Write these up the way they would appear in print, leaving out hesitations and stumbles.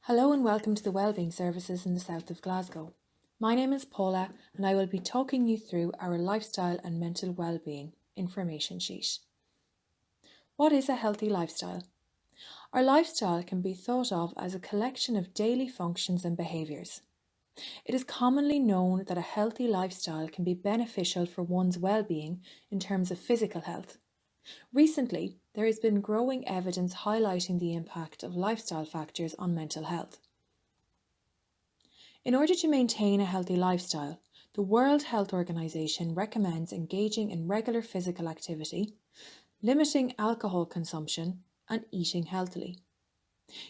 Hello and welcome to the Wellbeing services in the south of Glasgow. My name is Paula and I will be talking you through our lifestyle and mental well-being information sheet. What is a healthy lifestyle? Our lifestyle can be thought of as a collection of daily functions and behaviours. It is commonly known that a healthy lifestyle can be beneficial for one's well-being in terms of physical health. Recently, there has been growing evidence highlighting the impact of lifestyle factors on mental health. In order to maintain a healthy lifestyle, the World Health Organization recommends engaging in regular physical activity, limiting alcohol consumption, and eating healthily.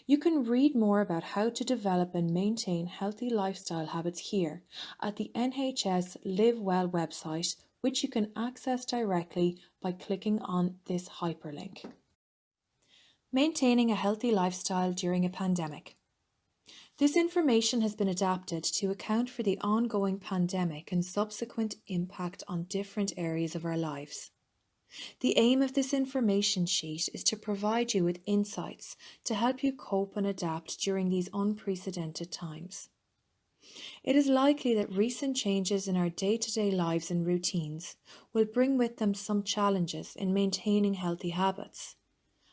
You can read more about how to develop and maintain healthy lifestyle habits here at the NHS Live Well website, which you can access directly by clicking on this hyperlink. Maintaining a healthy lifestyle during a pandemic. This information has been adapted to account for the ongoing pandemic and subsequent impact on different areas of our lives. The aim of this information sheet is to provide you with insights to help you cope and adapt during these unprecedented times. It is likely that recent changes in our day-to-day lives and routines will bring with them some challenges in maintaining healthy habits.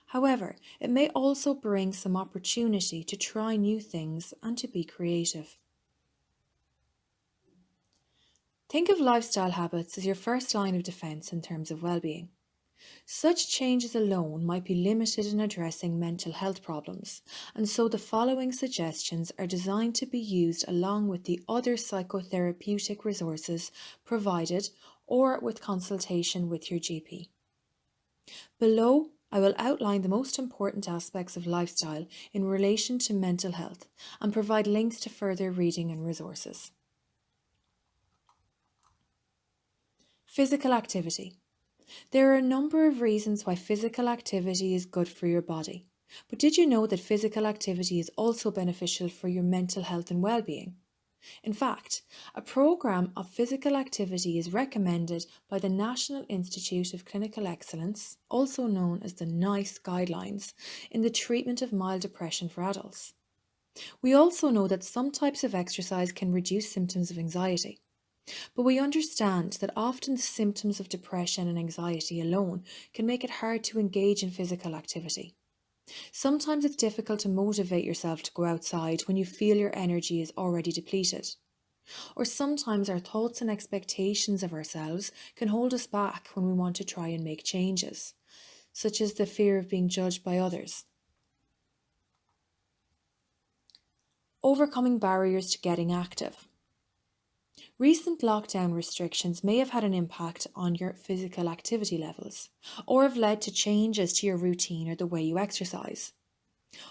However, it may also bring some opportunity to try new things and to be creative. Think of lifestyle habits as your first line of defense in terms of well-being. Such changes alone might be limited in addressing mental health problems, and so the following suggestions are designed to be used along with the other psychotherapeutic resources provided or with consultation with your GP. Below, I will outline the most important aspects of lifestyle in relation to mental health and provide links to further reading and resources. Physical activity. There are a number of reasons why physical activity is good for your body. But did you know that physical activity is also beneficial for your mental health and well-being? In fact, a programme of physical activity is recommended by the National Institute of Clinical Excellence, also known as the NICE guidelines, in the treatment of mild depression for adults. We also know that some types of exercise can reduce symptoms of anxiety. But we understand that often the symptoms of depression and anxiety alone can make it hard to engage in physical activity. Sometimes it's difficult to motivate yourself to go outside when you feel your energy is already depleted. Or sometimes our thoughts and expectations of ourselves can hold us back when we want to try and make changes, such as the fear of being judged by others. Overcoming barriers to getting active. Recent lockdown restrictions may have had an impact on your physical activity levels, or have led to changes to your routine or the way you exercise.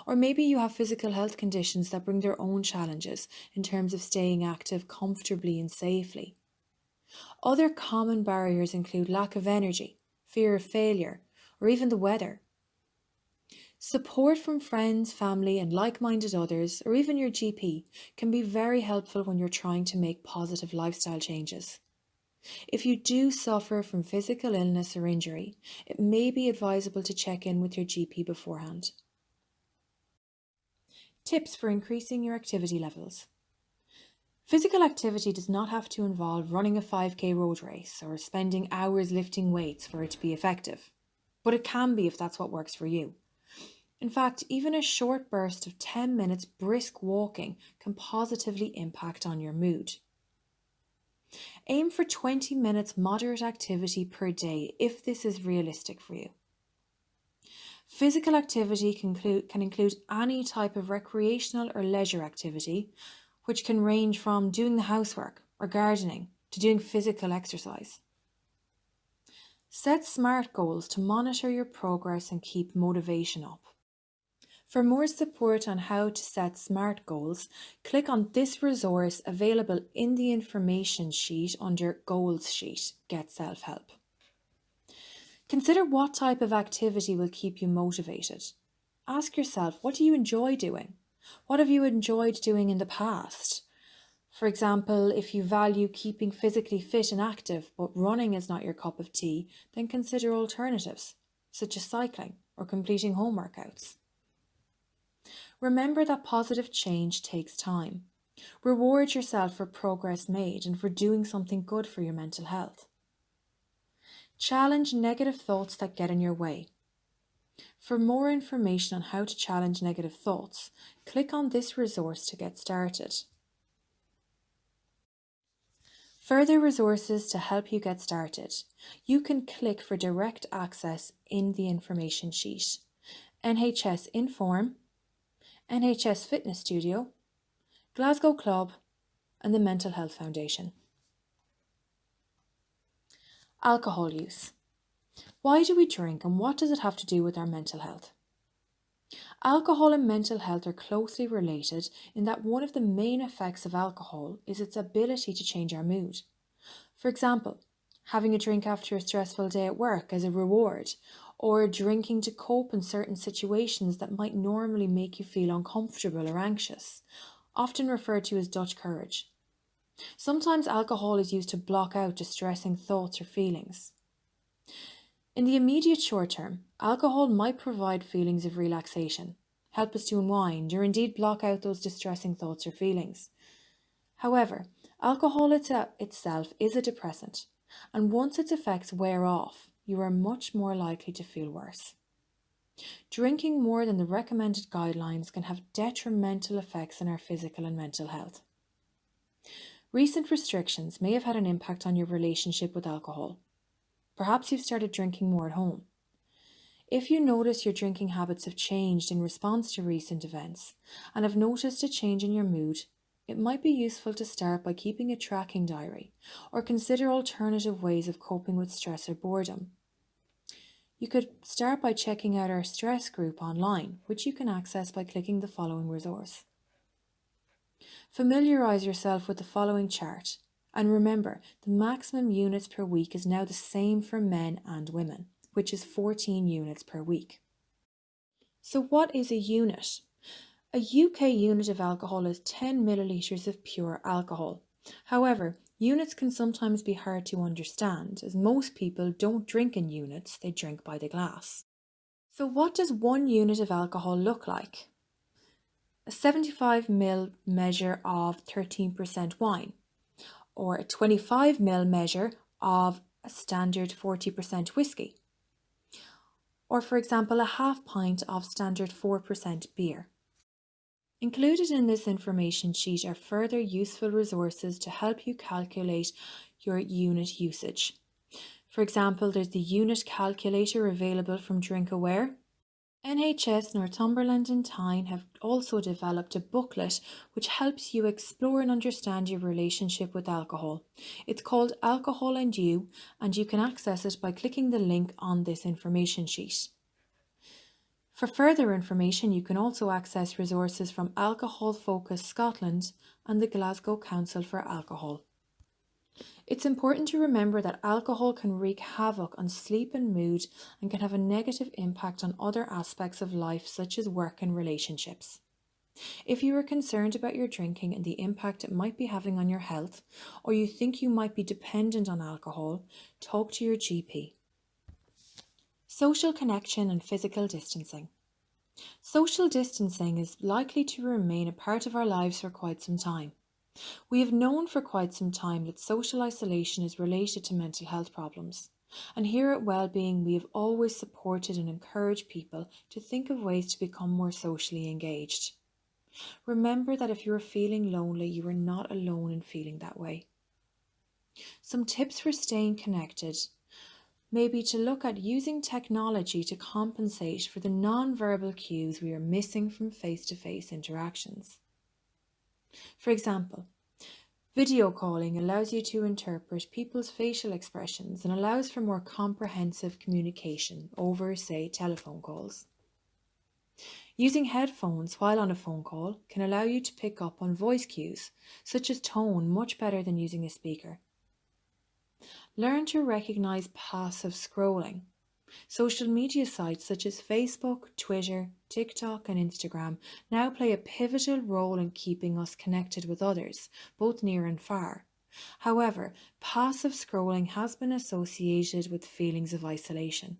Or maybe you have physical health conditions that bring their own challenges in terms of staying active comfortably and safely. Other common barriers include lack of energy, fear of failure, or even the weather. Support from friends, family, and like-minded others, or even your GP, can be very helpful when you're trying to make positive lifestyle changes. If you do suffer from physical illness or injury, it may be advisable to check in with your GP beforehand. Tips for increasing your activity levels. Physical activity does not have to involve running a 5K road race or spending hours lifting weights for it to be effective, but it can be if that's what works for you. In fact, even a short burst of 10 minutes brisk walking can positively impact on your mood. Aim for 20 minutes moderate activity per day if this is realistic for you. Physical activity can include any type of recreational or leisure activity, which can range from doing the housework or gardening to doing physical exercise. Set SMART goals to monitor your progress and keep motivation up. For more support on how to set SMART goals, click on this resource available in the information sheet under Goals Sheet, Get Self-Help. Consider what type of activity will keep you motivated. Ask yourself, what do you enjoy doing? What have you enjoyed doing in the past? For example, if you value keeping physically fit and active, but running is not your cup of tea, then consider alternatives, such as cycling or completing home workouts. Remember that positive change takes time. Reward yourself for progress made and for doing something good for your mental health. Challenge negative thoughts that get in your way. For more information on how to challenge negative thoughts, click on this resource to get started. Further resources to help you get started. You can click for direct access in the information sheet. NHS Inform, NHS Fitness Studio, Glasgow Club, and the Mental Health Foundation. Alcohol use. Why do we drink and what does it have to do with our mental health? Alcohol and mental health are closely related in that one of the main effects of alcohol is its ability to change our mood. For example, having a drink after a stressful day at work as a reward, or drinking to cope in certain situations that might normally make you feel uncomfortable or anxious, often referred to as Dutch courage. Sometimes alcohol is used to block out distressing thoughts or feelings. In the immediate short term, alcohol might provide feelings of relaxation, help us to unwind, or indeed block out those distressing thoughts or feelings. However, alcohol itself is a depressant, and once its effects wear off, you are much more likely to feel worse. Drinking more than the recommended guidelines can have detrimental effects on our physical and mental health. Recent restrictions may have had an impact on your relationship with alcohol. Perhaps you've started drinking more at home. If you notice your drinking habits have changed in response to recent events and have noticed a change in your mood, it might be useful to start by keeping a tracking diary or consider alternative ways of coping with stress or boredom. You could start by checking out our stress group online, which you can access by clicking the following resource. Familiarise yourself with the following chart, and remember the maximum units per week is now the same for men and women, which is 14 units per week. So what is a unit? A UK unit of alcohol is 10 millilitres of pure alcohol. However, units can sometimes be hard to understand, as most people don't drink in units, they drink by the glass. So what does 1 unit of alcohol look like? A 75 ml measure of 13% wine, or a 25 ml measure of a standard 40% whiskey, or for example a half pint of standard 4% beer. Included in this information sheet are further useful resources to help you calculate your unit usage. For example, there's the unit calculator available from DrinkAware. NHS Northumberland and Tyne have also developed a booklet which helps you explore and understand your relationship with alcohol. It's called Alcohol and You, and you can access it by clicking the link on this information sheet. For further information, you can also access resources from Alcohol Focus Scotland and the Glasgow Council for Alcohol. It's important to remember that alcohol can wreak havoc on sleep and mood and can have a negative impact on other aspects of life such as work and relationships. If you are concerned about your drinking and the impact it might be having on your health, or you think you might be dependent on alcohol, talk to your GP. Social connection and physical distancing. Social distancing is likely to remain a part of our lives for quite some time. We have known for quite some time that social isolation is related to mental health problems, and here at Wellbeing we have always supported and encouraged people to think of ways to become more socially engaged. Remember that if you are feeling lonely, you are not alone in feeling that way. Some tips for staying connected may be to look at using technology to compensate for the non-verbal cues we are missing from face-to-face interactions. For example, video calling allows you to interpret people's facial expressions and allows for more comprehensive communication over, say, telephone calls. Using headphones while on a phone call can allow you to pick up on voice cues, such as tone, much better than using a speaker. Learn to recognize passive scrolling. Social media sites such as Facebook, Twitter, TikTok and Instagram now play a pivotal role in keeping us connected with others, both near and far. However, passive scrolling has been associated with feelings of isolation.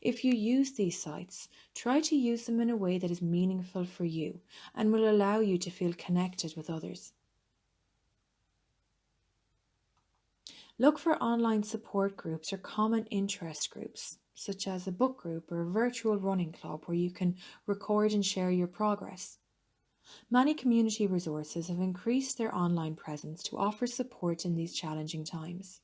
If you use these sites, try to use them in a way that is meaningful for you and will allow you to feel connected with others. Look for online support groups or common interest groups, such as a book group or a virtual running club where you can record and share your progress. Many community resources have increased their online presence to offer support in these challenging times.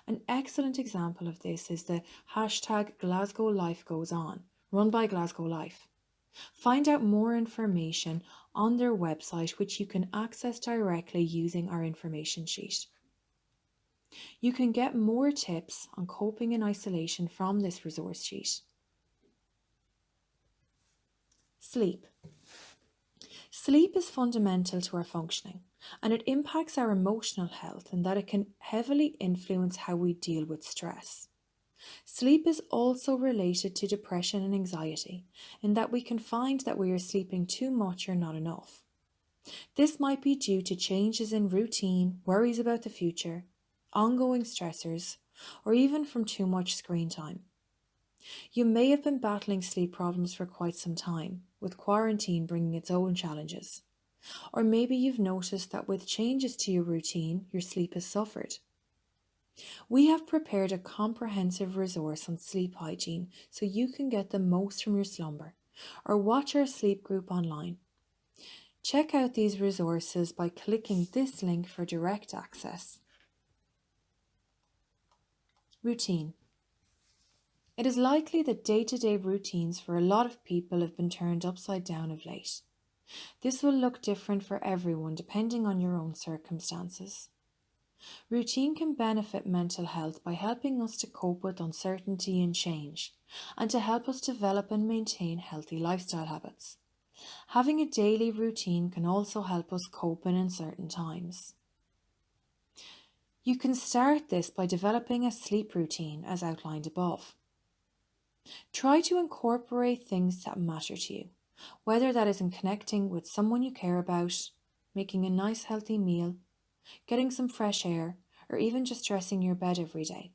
An excellent example of this is the hashtag Glasgow Life Goes On, run by Glasgow Life. Find out more information on their website, which you can access directly using our information sheet. You can get more tips on coping in isolation from this resource sheet. Sleep. Sleep is fundamental to our functioning, and it impacts our emotional health in that it can heavily influence how we deal with stress. Sleep is also related to depression and anxiety, in that we can find that we are sleeping too much or not enough. This might be due to changes in routine, worries about the future, ongoing stressors, or even from too much screen time. You may have been battling sleep problems for quite some time, with quarantine bringing its own challenges. Or maybe you've noticed that with changes to your routine, your sleep has suffered. We have prepared a comprehensive resource on sleep hygiene so you can get the most from your slumber, or watch our sleep group online. Check out these resources by clicking this link for direct access. Routine. It is likely that day-to-day routines for a lot of people have been turned upside down of late. This will look different for everyone depending on your own circumstances. Routine can benefit mental health by helping us to cope with uncertainty and change, and to help us develop and maintain healthy lifestyle habits. Having a daily routine can also help us cope in uncertain times. You can start this by developing a sleep routine as outlined above. Try to incorporate things that matter to you, whether that is in connecting with someone you care about, making a nice healthy meal, getting some fresh air, or even just dressing your bed every day.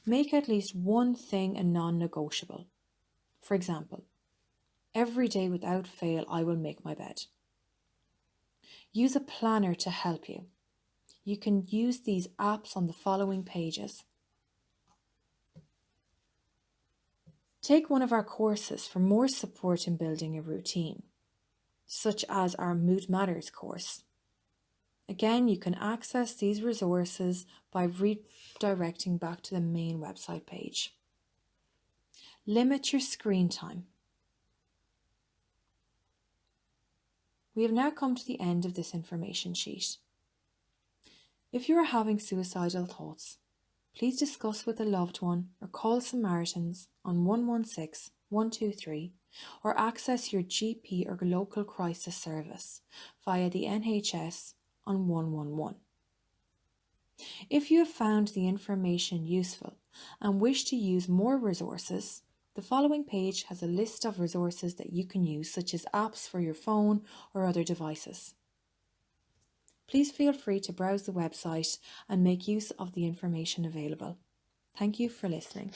Make at least one thing a non-negotiable. For example, every day without fail I will make my bed. Use a planner to help you. You can use these apps on the following pages. Take one of our courses for more support in building a routine, such as our Mood Matters course. Again, you can access these resources by redirecting back to the main website page. Limit your screen time. We have now come to the end of this information sheet. If you are having suicidal thoughts, please discuss with a loved one or call Samaritans on 116 123 or access your GP or local crisis service via the NHS on 111. If you have found the information useful and wish to use more resources, the following page has a list of resources that you can use, such as apps for your phone or other devices. Please feel free to browse the website and make use of the information available. Thank you for listening.